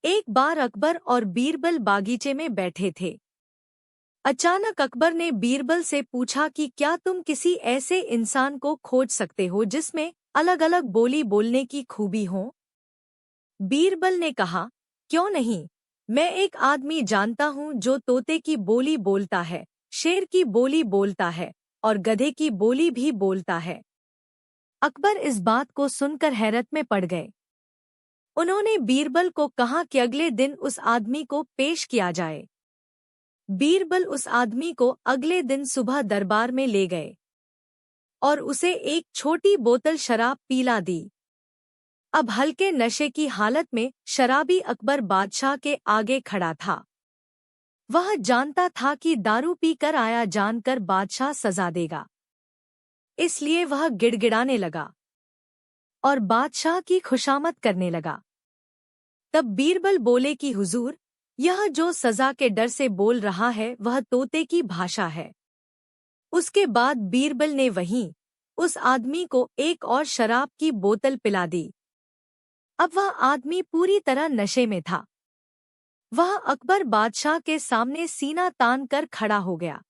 एक बार अकबर और बीरबल बागीचे में बैठे थे। अचानक अकबर ने बीरबल से पूछा कि क्या तुम किसी ऐसे इंसान को खोज सकते हो जिसमें अलग अलग बोली बोलने की खूबी हो? बीरबल ने कहा, क्यों नहीं, मैं एक आदमी जानता हूँ जो तोते की बोली बोलता है, शेर की बोली बोलता है और गधे की बोली भी बोलता है। अकबर इस बात को सुनकर हैरत में पड़ गए। उन्होंने बीरबल को कहा कि अगले दिन उस आदमी को पेश किया जाए। बीरबल उस आदमी को अगले दिन सुबह दरबार में ले गए और उसे एक छोटी बोतल शराब पिला दी। अब हल्के नशे की हालत में शराबी अकबर बादशाह के आगे खड़ा था। वह जानता था कि दारू पीकर आया जानकर बादशाह सजा देगा, इसलिए वह गिड़गिड़ाने लगा और बादशाह की खुशामद करने लगा। तब बीरबल बोले कि हुजूर, यह जो सजा के डर से बोल रहा है वह तोते की भाषा है। उसके बाद बीरबल ने वहीं उस आदमी को एक और शराब की बोतल पिला दी। अब वह आदमी पूरी तरह नशे में था। वह अकबर बादशाह के सामने सीना तान कर खड़ा हो गया।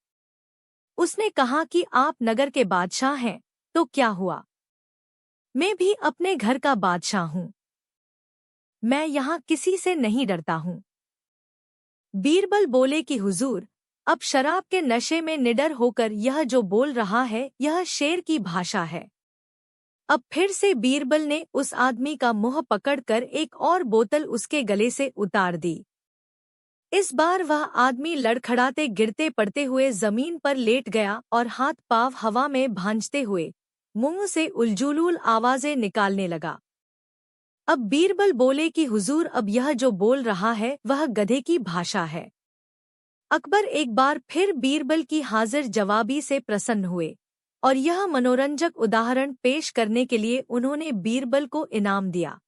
उसने कहा कि आप नगर के बादशाह हैं, तो क्या हुआ? मैं भी अपने घर का बादशाह हूँ। मैं यहाँ किसी से नहीं डरता हूँ। बीरबल बोले कि हुजूर, अब शराब के नशे में निडर होकर यह जो बोल रहा है यह शेर की भाषा है। अब फिर से बीरबल ने उस आदमी का मुंह पकड़कर एक और बोतल उसके गले से उतार दी। इस बार वह आदमी लड़खड़ाते गिरते पड़ते हुए जमीन पर लेट गया और हाथ पांव हवा में भांजते हुए मुंह से उलझुलूल आवाजें निकालने लगा। अब बीरबल बोले कि हुजूर, अब यह जो बोल रहा है वह गधे की भाषा है। अकबर एक बार फिर बीरबल की हाजिर जवाबी से प्रसन्न हुए और यह मनोरंजक उदाहरण पेश करने के लिए उन्होंने बीरबल को इनाम दिया।